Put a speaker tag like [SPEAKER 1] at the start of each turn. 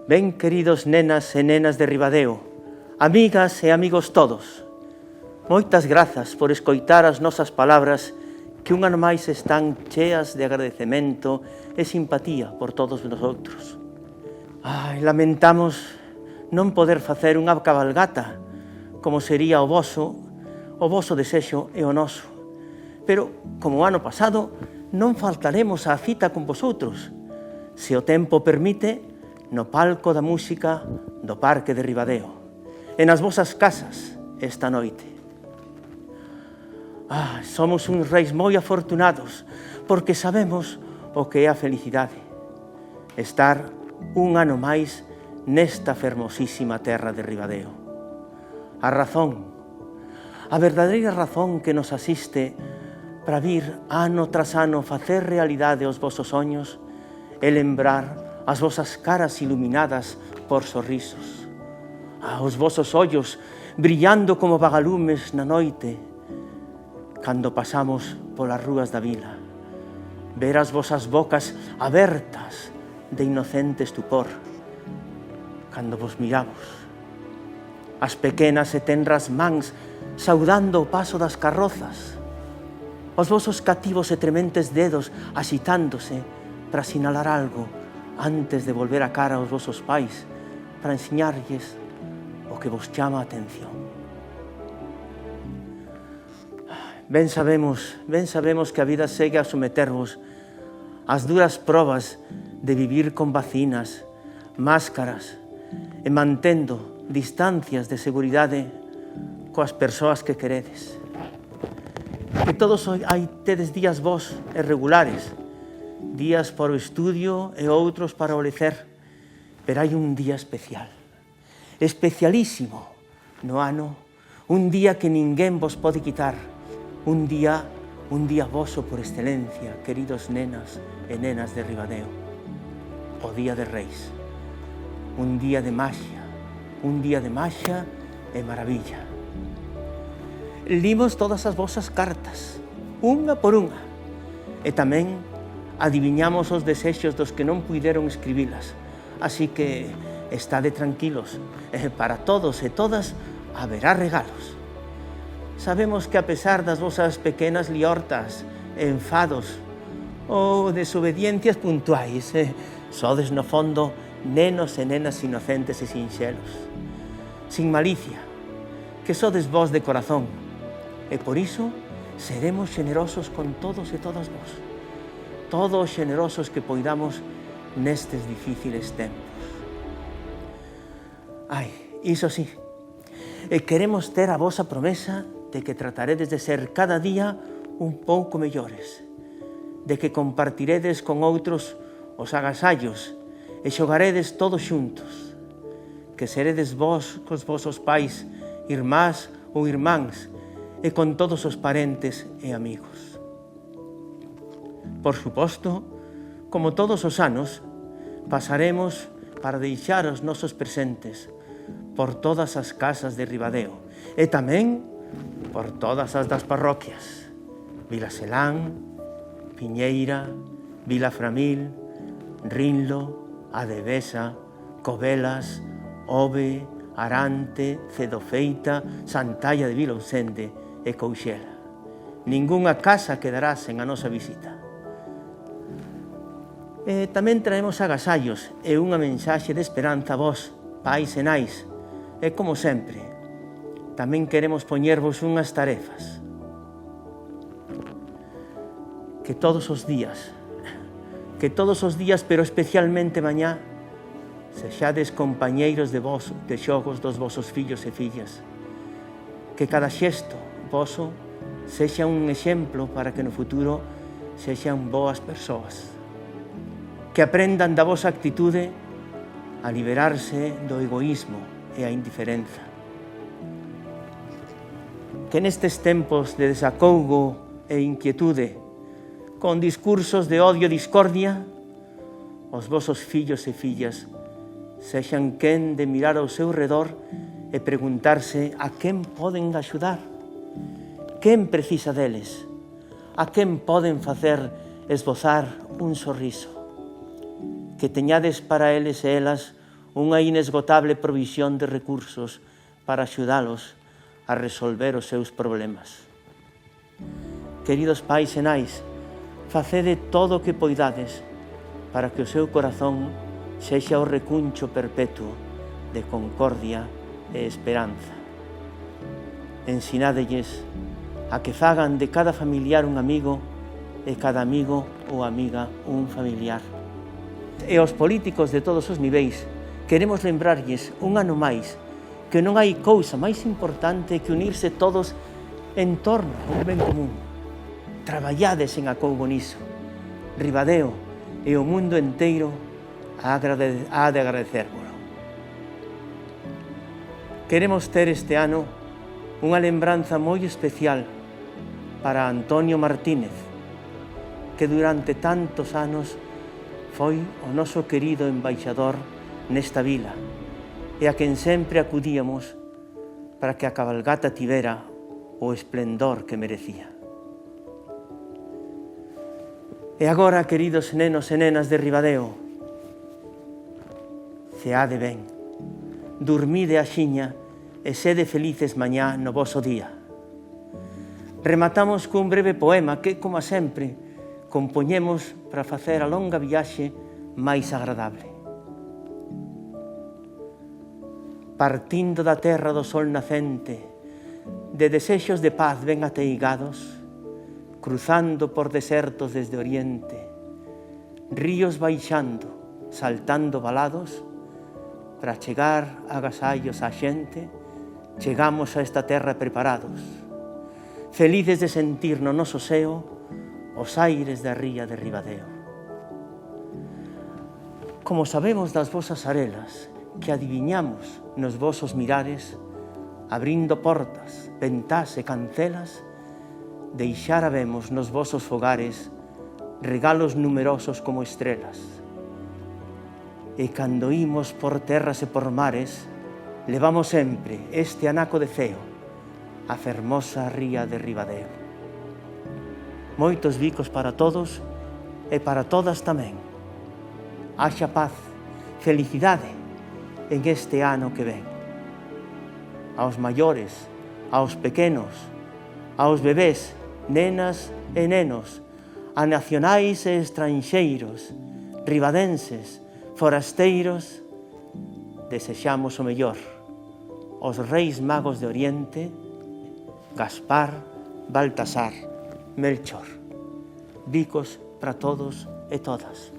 [SPEAKER 1] Ben, queridos nenas e nenas de Ribadeo, amigas e amigos todos, moitas grazas por escoitar as nosas palabras que un ano máis están cheas de agradecemento e simpatía por todos nosotros. Lamentamos non poder facer unha cabalgata como sería o voso desexo e o noso. Pero, como o ano pasado, non faltaremos á cita con vosotros, se o tempo permite, no palco da música do Parque de Ribadeo e nas vosas casas esta noite. Somos uns reis moi afortunados porque sabemos o que é a felicidade, estar un ano máis nesta fermosísima terra de Ribadeo. A razón, a verdadeira razón que nos asiste para vir ano tras ano facer realidade os vosos soños e lembrar as vosas caras iluminadas por sorrisos, os vosos ollos brillando como vagalumes na noite, cando pasamos polas rúas da vila, ver as vosas bocas abertas de inocente estupor, cando vos miramos, as pequenas e tenras mans saudando o paso das carrozas, os vosos cativos e trementes dedos axitándose para sinalar algo antes de volver a cara aos vosos pais para ensiñarlles o que vos chama a atención. Ben sabemos que a vida segue a sometervos ás duras probas de vivir con vacinas, máscaras e mantendo distancias de seguridade coas persoas que queredes. Que todos hai tedes días vos e regulares, días para o estudio e outros para o lecer, pero hai un día especial, especialísimo no ano, un día que ninguén vos pode quitar, un día voso por excelencia, queridos nenas e nenas de Ribadeo, o Día de Reis, un día de maxia e maravilla. Limos todas as vosas cartas, unha por unha, e tamén adiviñamos os desexos dos que non puideron escribilas, así que estade tranquilos, para todos e todas haberá regalos. Sabemos que a pesar das vosas pequenas liortas, enfados ou desobediencias puntuais, sodes no fondo nenos e nenas inocentes e sinxelos, sin malicia, que sodes vos de corazón, e por iso seremos xenerosos con todos e todas vos, todos xenerosos que poidamos nestes difíciles tempos. Iso sí, queremos ter a vosa promesa de que trataredes de ser cada día un pouco mellores, de que compartiredes con outros os agasallos e xogaredes todos xuntos, que seredes vos cos vosos pais, irmás ou irmáns, e con todos os parentes e amigos. Por suposto, como todos os anos, pasaremos para deixar os nosos presentes por todas as casas de Ribadeo e tamén por todas as das parroquias, Vilaselán, Piñeira, Vilaframil, Rinlo, Adevesa, Covelas, Ove, Arante, Cedofeita, Santalla de Vilousende e Couxela. Ningunha casa quedará sen a nosa visita. Tamén traemos agasallos e unha mensaxe de esperanza a vós, pais e nais. E como sempre, tamén queremos poñervos unhas tarefas. Que todos os días, pero especialmente mañá, sexades compañeiros de xogos dos vosos fillos e fillas. Que cada xesto voso sexa un exemplo para que no futuro sexan boas persoas. Que aprendan da vosa actitude a liberarse do egoísmo e a indiferenza. Que nestes tempos de desacougo e inquietude, con discursos de odio e discordia, os vosos fillos e fillas sexan quen de mirar ao seu redor e preguntarse a quen poden axudar, quen precisa deles, a quen poden facer esbozar un sorriso. Que teñades para eles e elas unha inesgotable provisión de recursos para axudalos a resolver os seus problemas. Queridos pais e nais, facede todo o que poidades para que o seu corazón sexa o recuncho perpetuo de concordia e esperanza. Ensinádelles a que fagan de cada familiar un amigo e cada amigo ou amiga un familiar. E aos políticos de todos os niveis queremos lembrarlles un ano máis que non hai cousa máis importante que unirse todos en torno a un ben común. Traballades en acougo niso. Ribadeo e o mundo enteiro ha de agradecérvolo. Queremos ter este ano unha lembranza moi especial para Antonio Martínez, que durante tantos anos foi o noso querido embaixador nesta vila e a quen sempre acudíamos para que a cabalgata tivera o esplendor que merecía. E agora, queridos nenos e nenas de Ribadeo, ceade ben, dormide axiña e sede felices mañá no voso día. Rematamos cun breve poema que, como sempre, compoñemos para facer a longa viaxe máis agradable. Partindo da terra do sol nacente, de desexos de paz ben ateigados, cruzando por desertos desde Oriente, ríos baixando, saltando valados, para chegar a agasallos á xente, chegamos a esta terra preparados, felices de sentir no noso seo os aires da ría de Ribadeo. Como sabemos das vosas arelas, que adiviñamos nos vosos mirares, abrindo portas, ventás e cancelas, deixara vemos nos vosos fogares regalos numerosos como estrelas. E cando imos por terras e por mares, levamos sempre este anaco de ceo, a fermosa ría de Ribadeo. Moitos bicos para todos e para todas tamén. Haxa paz, felicidade en este ano que ven. Aos maiores, aos pequenos, aos bebés, nenas e nenos, a nacionais e estranxeiros, ribadenses, forasteiros, desexamos o mellor. Os reis magos de Oriente, Gaspar, Baltasar, Melchor. Bicos para todos e todas.